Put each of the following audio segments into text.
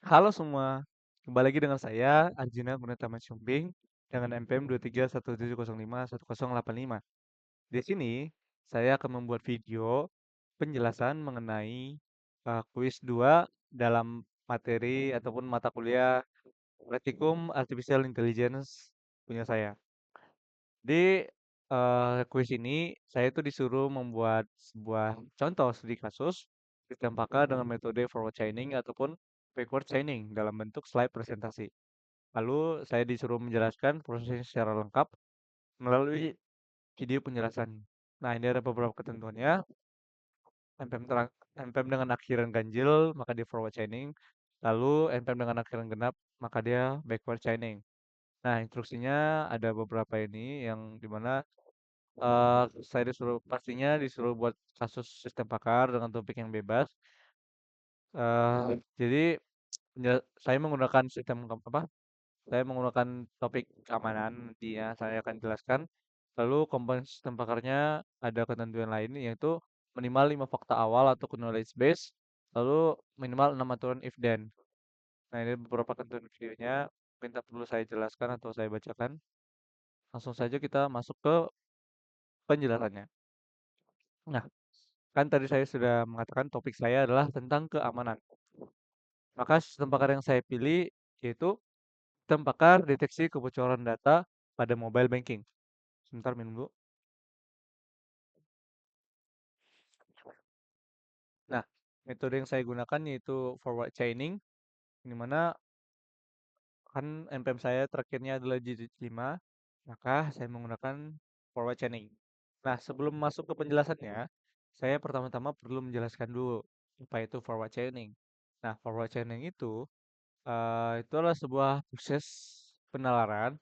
Halo semua, kembali lagi dengan saya Anjina Purnatama Syumbing dengan NPM 23170510085. Di sini saya akan membuat video penjelasan mengenai kuis 2 dalam materi ataupun mata kuliah Praktikum Artificial Intelligence punya saya. Di kuis ini saya itu disuruh membuat sebuah contoh studi kasus sistem pakar dengan metode forward chaining ataupun backward chaining dalam bentuk slide presentasi. Lalu saya disuruh menjelaskan prosesnya secara lengkap melalui video penjelasan. Nah, ini ada beberapa ketentuannya. NPM dengan akhiran ganjil maka dia forward chaining. Lalu NPM dengan akhiran genap maka dia backward chaining. Nah, instruksinya ada beberapa ini yang dimana saya disuruh buat kasus sistem pakar dengan topik yang bebas. Jadi saya menggunakan saya menggunakan topik keamanan nantinya saya akan jelaskan. Lalu komponen sistem pakarnya ada ketentuan lain yaitu minimal 5 fakta awal atau knowledge base, lalu minimal 6 aturan if then. Nah, ini beberapa ketentuan videonya, minta perlu saya jelaskan atau saya bacakan. Langsung saja kita masuk ke penjelasannya. Nah, kan tadi saya sudah mengatakan topik saya adalah tentang keamanan. Maka sistem pakar yang saya pilih yaitu sistem pakar deteksi kebocoran data pada mobile banking. Sebentar minum dulu. Nah, metode yang saya gunakan yaitu forward chaining, di mana kan NPM saya terakhirnya adalah jilid 5, maka saya menggunakan forward chaining. Nah, sebelum masuk ke penjelasannya, saya pertama-tama perlu menjelaskan dulu apa itu forward chaining. Nah, forward chaining itu adalah sebuah proses penalaran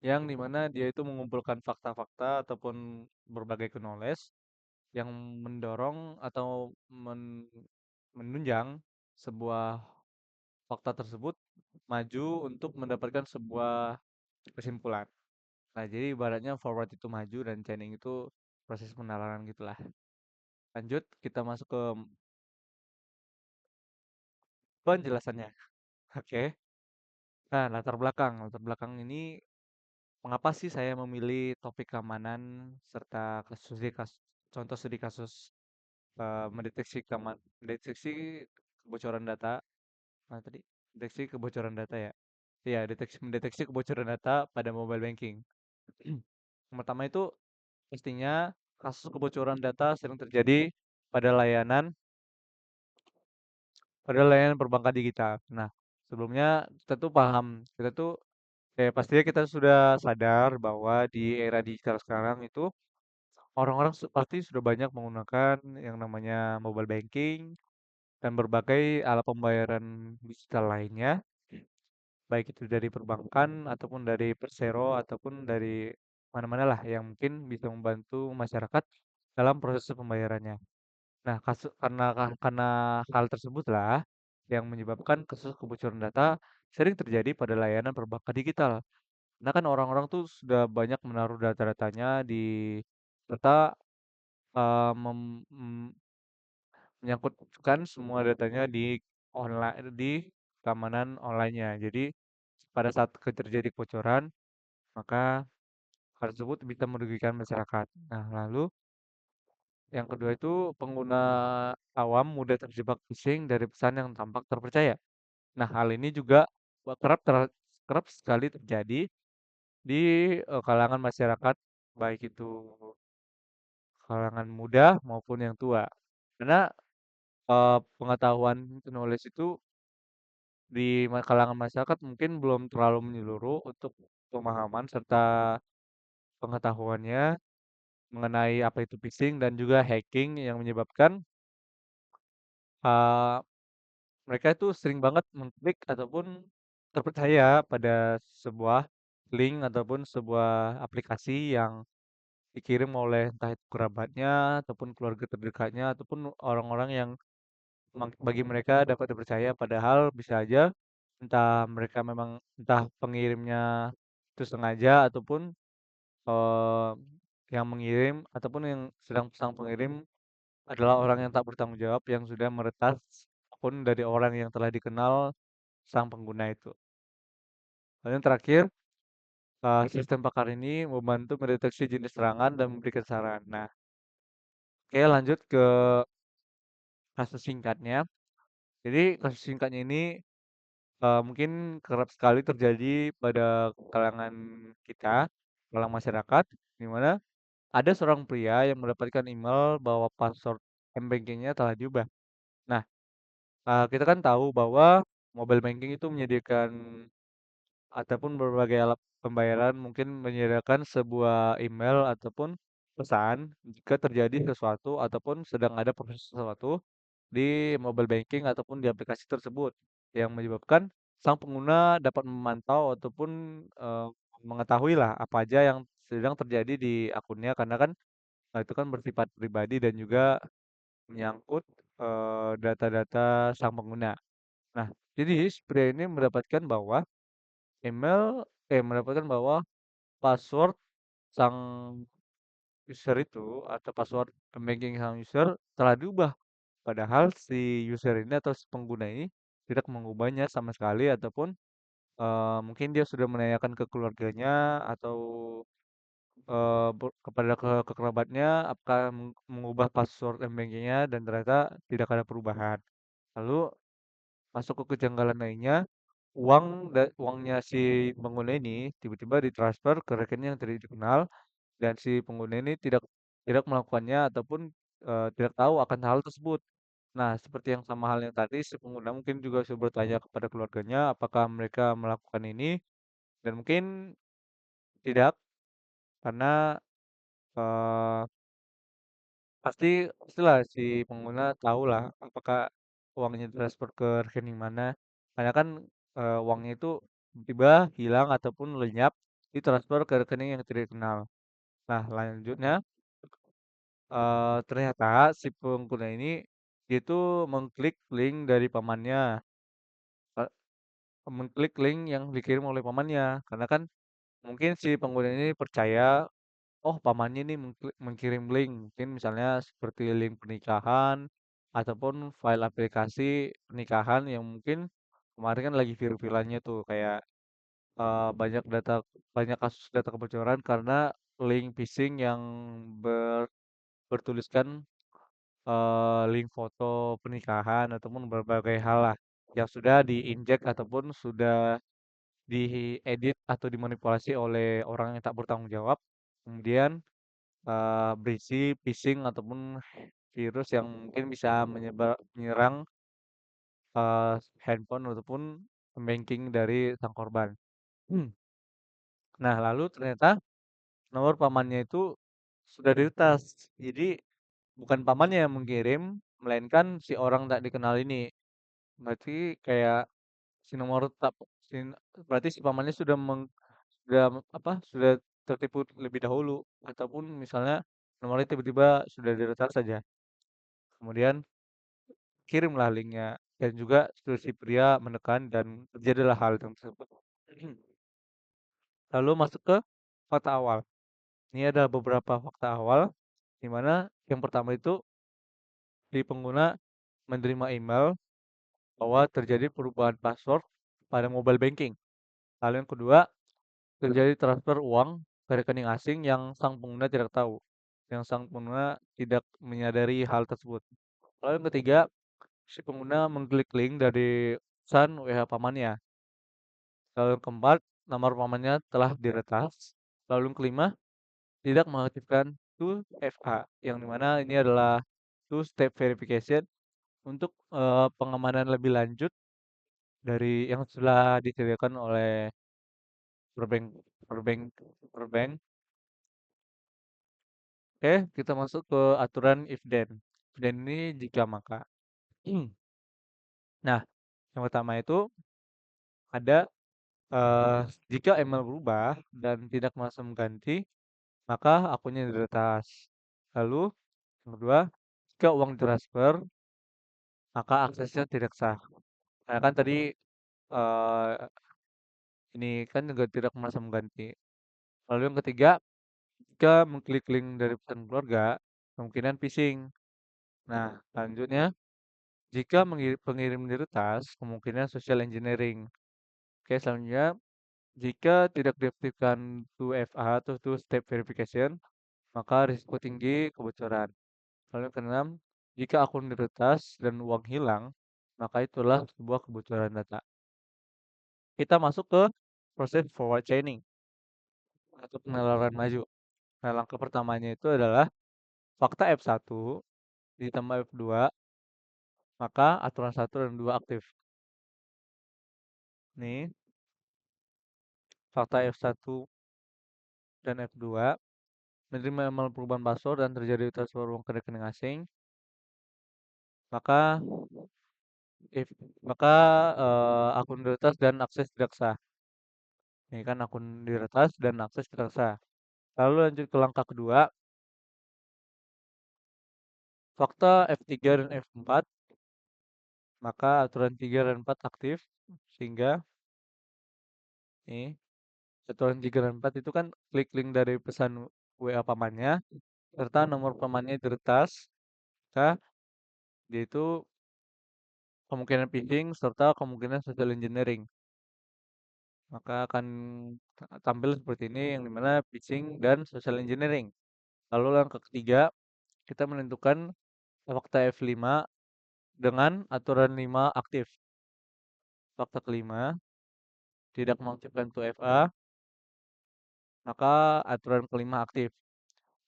yang dimana dia itu mengumpulkan fakta-fakta ataupun berbagai knowledge yang mendorong atau menunjang sebuah fakta tersebut maju untuk mendapatkan sebuah kesimpulan. Nah, jadi ibaratnya forward itu maju dan chaining itu proses penalaran gitulah. Lanjut, kita masuk ke penjelasannya. Oke. Nah, latar belakang ini mengapa sih saya memilih topik keamanan serta contoh studi kasus mendeteksi kebocoran data. Nah, tadi deteksi kebocoran data ya. Iya, mendeteksi kebocoran data pada mobile banking. Yang pertama itu pastinya kasus kebocoran data sering terjadi pada layanan pada layanan perbankan digital. Nah, sebelumnya kita tuh pastinya kita sudah sadar bahwa di era digital sekarang itu orang-orang pasti sudah banyak menggunakan yang namanya mobile banking dan berbagai alat pembayaran digital lainnya, baik itu dari perbankan ataupun dari persero ataupun dari mana-mana lah yang mungkin bisa membantu masyarakat dalam proses pembayarannya. Nah, karena hal tersebutlah yang menyebabkan kasus kebocoran data sering terjadi pada layanan perbankan digital. Karena kan orang-orang tuh sudah banyak menaruh data-datanya di serta menyangkutkan semua datanya di keamanan online-nya. Jadi pada saat terjadi kebocoran, maka hal tersebut bisa merugikan masyarakat. Nah, lalu yang kedua itu pengguna awam mudah terjebak phishing dari pesan yang tampak terpercaya. Nah, hal ini juga kerap ter- kerap sekali terjadi di kalangan masyarakat, baik itu kalangan muda maupun yang tua. Karena pengetahuan knowledge itu di kalangan masyarakat mungkin belum terlalu menyeluruh untuk pemahaman serta pengetahuannya mengenai apa itu phishing dan juga hacking yang menyebabkan eee, mereka itu sering banget mengklik ataupun terpercaya pada sebuah link ataupun sebuah aplikasi yang dikirim oleh entah itu kerabatnya ataupun keluarga terdekatnya ataupun orang-orang yang bagi mereka dapat dipercaya padahal bisa aja entah pengirimnya itu sengaja ataupun eee, yang mengirim ataupun yang sedang sang pengirim adalah orang yang tak bertanggung jawab yang sudah meretas akun dari orang yang telah dikenal sang pengguna itu. Lalu yang terakhir, sistem pakar ini membantu mendeteksi jenis serangan dan memberikan saran. Nah, oke lanjut ke kasus singkatnya. Jadi kasus singkatnya ini mungkin kerap sekali terjadi pada kalangan kita, kalangan masyarakat, di mana ada seorang pria yang mendapatkan email bahwa password m-banking-nya telah diubah. Nah, kita kan tahu bahwa mobile banking itu menyediakan ataupun berbagai alat pembayaran mungkin menyediakan sebuah email ataupun pesan jika terjadi sesuatu ataupun sedang ada proses sesuatu di mobile banking ataupun di aplikasi tersebut yang menyebabkan sang pengguna dapat memantau ataupun mengetahui lah apa aja yang sedang terjadi di akunnya karena kan itu kan bersifat pribadi dan juga menyangkut data-data sang pengguna. Nah, jadi si pria ini mendapatkan bahwa mendapatkan bahwa password sang user itu atau password banking sang user telah diubah. Padahal si user ini atau si pengguna ini tidak mengubahnya sama sekali ataupun mungkin dia sudah menanyakan ke keluarganya atau kepada ke kerabatnya apakah mengubah password m-banking-nya dan ternyata tidak ada perubahan. Lalu masuk ke kejanggalan lainnya, uangnya si pengguna ini tiba-tiba ditransfer ke rekening yang tidak dikenal dan si pengguna ini tidak tidak melakukannya ataupun tidak tahu akan hal tersebut. Nah, seperti yang sama halnya tadi, si pengguna mungkin juga sudah bertanya kepada keluarganya apakah mereka melakukan ini dan mungkin tidak karena eh, pastilah si pengguna tahu lah apakah uangnya transfer ke rekening mana. Karena kan uangnya itu tiba-tiba hilang ataupun lenyap ditransfer ke rekening yang tidak dikenal. Nah, lanjutnya ternyata si pengguna ini dia itu mengklik link dari pamannya, eee, mengklik link yang dikirim oleh pamannya. Karena kan mungkin si pengguna ini percaya, oh pamannya ini mengirim link, mungkin misalnya seperti link pernikahan ataupun file aplikasi pernikahan yang mungkin kemarin kan lagi viral-viralnya tuh kayak banyak banyak kasus data kebocoran karena link phishing yang bertuliskan link foto pernikahan ataupun berbagai hal lah yang sudah diinjek ataupun sudah diedit atau dimanipulasi oleh orang yang tak bertanggung jawab. Kemudian berisi phishing ataupun virus yang mungkin bisa menyerang handphone ataupun banking dari sang korban. Hmm. Nah, lalu ternyata nomor pamannya itu sudah diretas. Jadi bukan pamannya yang mengirim, melainkan si orang tak dikenal ini. Berarti kayak si nomor tak si berarti si pamannya sudah apa, sudah tertipu lebih dahulu ataupun misalnya nomornya tiba-tiba sudah diretas saja. Kemudian kirimlah linknya dan juga si pria menekan dan terjadilah hal tersebut. Lalu masuk ke fakta awal. Ini ada beberapa fakta awal di mana yang pertama itu si pengguna menerima email bahwa terjadi perubahan password pada mobile banking. Lalu yang kedua, terjadi transfer uang ke rekening asing yang sang pengguna tidak tahu, yang sang pengguna tidak menyadari hal tersebut. Lalu yang ketiga, si pengguna mengklik link dari pesan WA pamannya. Lalu yang keempat, nomor pamannya telah diretas. Lalu yang kelima, tidak mengaktifkan 2FA, yang dimana ini adalah two step verification untuk pengamanan lebih lanjut dari yang sudah disediakan oleh perbank perbank perbank. Oke, kita masuk ke aturan if then. Then ini jika maka. Nah, yang pertama itu ada jika email berubah dan tidak merasa mengganti, maka akunnya diretas. Lalu yang kedua, jika uang ditransfer, maka aksesnya tidak sah. Karena kan tadi eh, ini kan juga tidak merasa mengganti. Lalu yang ketiga, jika mengklik link dari pesan keluarga, kemungkinan phishing. Nah, selanjutnya Jika pengirim diretas, kemungkinan social engineering. Oke, selanjutnya, jika tidak diaktifkan 2FA atau two step verification, maka risiko tinggi kebocoran. Lalu yang keenam, jika akun diretas dan uang hilang, maka itulah sebuah kebocoran data. Kita masuk ke proses forward chaining atau penelaran maju. Nah, langkah pertamanya itu adalah fakta F1 ditambah F2, maka aturan 1 dan 2 aktif. Nih, fakta F1 dan F2 menerima email perubahan password dan terjadi transfer uang ke rekening asing, maka if maka akun diretas dan akses tidak sah. Ini kan akun diretas dan akses tidak sah. Lalu lanjut ke langkah kedua, fakta F3 dan F4, maka aturan 3 dan 4 aktif, sehingga nih, aturan 3 dan 4 itu kan klik link dari pesan WA pamannya, serta nomor pamannya diretas, maka dia itu kemungkinan phishing serta kemungkinan social engineering. Maka akan tampil seperti ini yang dimana phishing dan social engineering. Lalu langkah ketiga, kita menentukan fakta F5 dengan aturan 5 aktif. Fakta kelima, tidak mengaktifkan 2FA, maka aturan kelima aktif.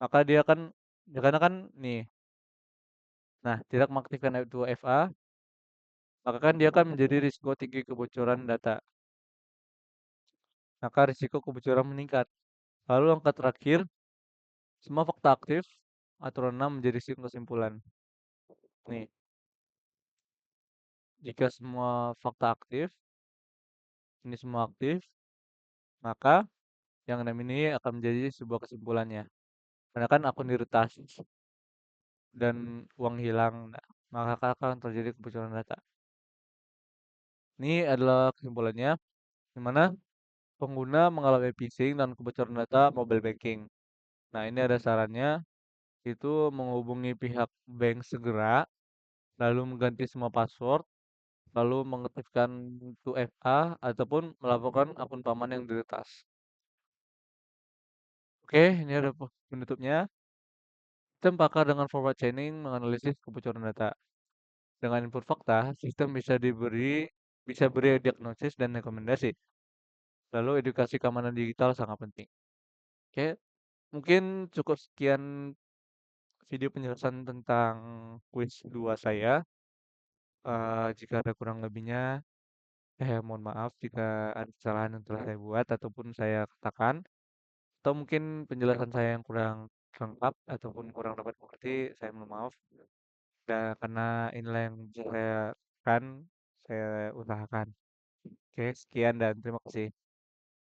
Maka dia kan, ya karena kan nih, nah tidak mengaktifkan 2FA, maka kan dia akan menjadi risiko tinggi kebocoran data. Maka risiko kebocoran meningkat. Lalu angka terakhir, semua fakta aktif, aturan 6 menjadi kesimpulan. Nih, jika semua fakta aktif, ini semua aktif, maka yang 6 ini akan menjadi sebuah kesimpulannya. Karena kan akun diretas dan uang hilang, nah, maka akan terjadi kebocoran data. Ini adalah kesimpulannya, di mana pengguna mengalami phishing dan kebocoran data mobile banking. Nah, ini ada sarannya, itu menghubungi pihak bank segera, lalu mengganti semua password, lalu mengaktifkan 2FA, ataupun melaporkan akun paman yang diretas. Oke, ini ada penutupnya. Sistem pakar dengan forward chaining menganalisis kebocoran data. Dengan input fakta, sistem bisa beri diagnosis dan rekomendasi. Lalu edukasi keamanan digital sangat penting. Oke, mungkin cukup sekian video penjelasan tentang quiz 2 saya. Jika ada kurang lebihnya, mohon maaf jika ada kesalahan yang telah saya buat ataupun saya katakan. Atau mungkin penjelasan saya yang kurang lengkap ataupun kurang dapat mengerti, saya mohon maaf. Dan karena inilah yang bisa saya kan, saya usahakan. Oke, sekian dan terima kasih.